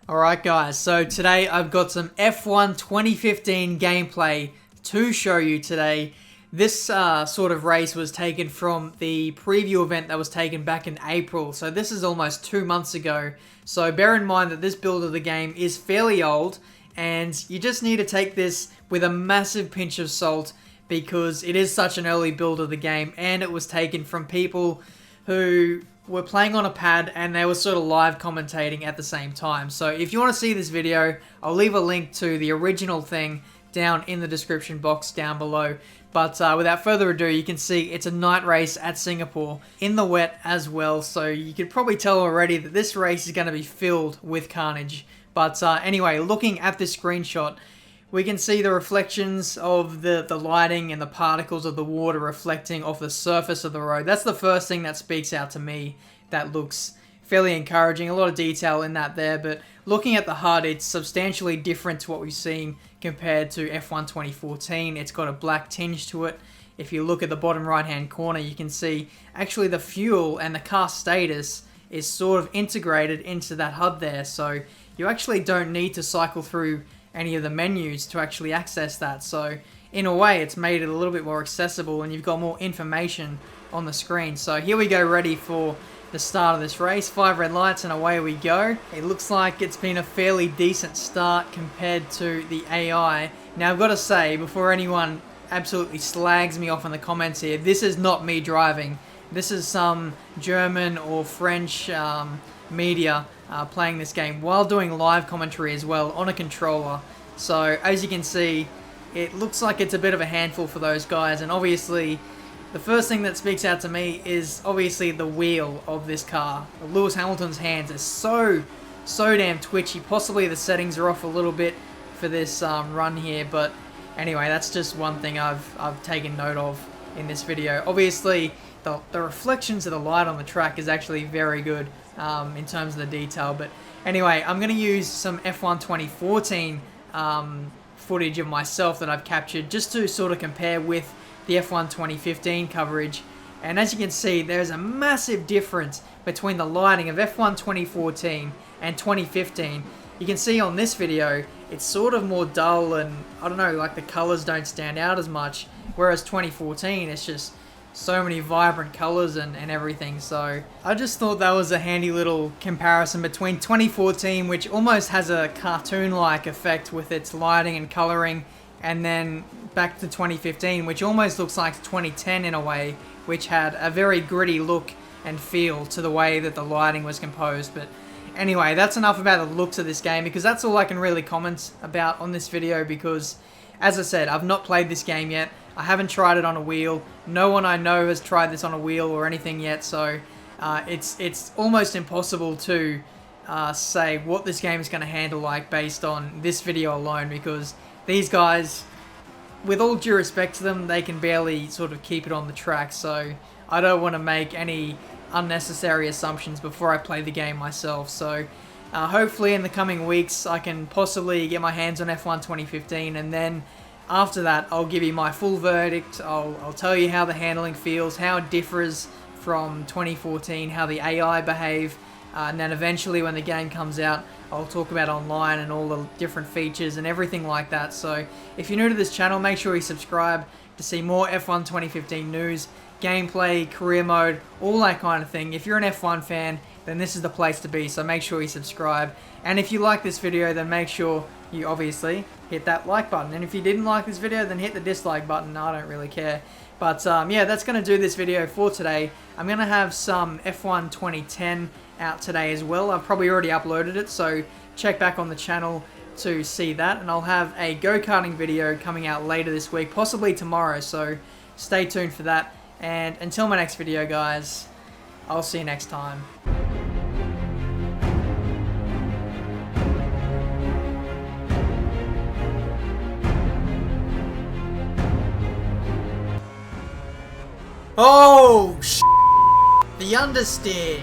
Alright guys, so today I've got some F1 2015 gameplay to show you today. This sort of race was taken from the preview event that was taken back in April, so this is almost 2 months ago. So bear in mind that this build of the game is fairly old, and you just need to take this with a massive pinch of salt because it is such an early build of the game, and it was taken from people who were playing on a pad and they were sort of live commentating at the same time. So if you want to see this video, I'll leave a link to the original thing down in the description box down below. But without further ado, you can see it's a night race at Singapore in the wet as well. So you could probably tell already that this race is going to be filled with carnage. But anyway, looking at this screenshot, we can see the reflections of the lighting and the particles of the water reflecting off the surface of the road. That's the first thing that speaks out to me. That looks fairly encouraging. A lot of detail in that there, but looking at the HUD, it's substantially different to what we've seen compared to F1 2014. It's got a black tinge to it. If you look at the bottom right hand corner, you can see actually the fuel and the car status is sort of integrated into that HUD there. So you actually don't need to cycle through any of the menus to actually access that. So in a way, it's made it a little bit more accessible and you've got more information on the screen. So here we go, ready for the start of this race. 5 red lights and away we go. It looks like it's been a fairly decent start compared to the AI. Now I've got to say, before anyone absolutely slags me off in the comments here, this is not me driving. This is some German or French media playing this game while doing live commentary as well on a controller. So as you can see, it looks like it's a bit of a handful for those guys, and obviously the first thing that speaks out to me is obviously the wheel of this car. Lewis Hamilton's hands are so damn twitchy. Possibly the settings are off a little bit for this run here, but anyway, that's just one thing I've taken note of in this video. Obviously the reflections of the light on the track is actually very good in terms of the detail. But anyway, I'm going to use some F1 2014 footage of myself that I've captured just to sort of compare with the F1 2015 coverage. And as you can see, there's a massive difference between the lighting of F1 2014 and 2015. You can see on this video, it's sort of more dull and, I don't know, like the colors don't stand out as much. Whereas 2014, it's just so many vibrant colors and everything. So I just thought that was a handy little comparison between 2014, which almost has a cartoon-like effect with its lighting and coloring, and then back to 2015, which almost looks like 2010 in a way, which had a very gritty look and feel to the way that the lighting was composed. But anyway, that's enough about the looks of this game, because that's all I can really comment about on this video, because as I said, I've not played this game yet. I haven't tried it on a wheel. No one I know has tried this on a wheel or anything yet, so it's almost impossible to say what this game is going to handle like based on this video alone, because these guys, with all due respect to them, they can barely sort of keep it on the track. So I don't want to make any unnecessary assumptions before I play the game myself. So hopefully in the coming weeks I can possibly get my hands on F1 2015, and then after that I'll give you my full verdict. I'll tell you how the handling feels, how it differs from 2014, how the AI behave, and then eventually when the game comes out I'll talk about online and all the different features and everything like that. So if you're new to this channel, make sure you subscribe to see more F1 2015 news, gameplay, career mode, all that kind of thing. If you're an F1 fan, then this is the place to be, so make sure you subscribe. And if you like this video, then make sure you obviously hit that like button. And if you didn't like this video, then hit the dislike button. I don't really care. But yeah, that's going to do this video for today. I'm going to have some F1 2010 out today as well. I've probably already uploaded it, so check back on the channel to see that. And I'll have a go-karting video coming out later this week, possibly tomorrow, so stay tuned for that. And until my next video, guys, I'll see you next time. Oh, the understeer.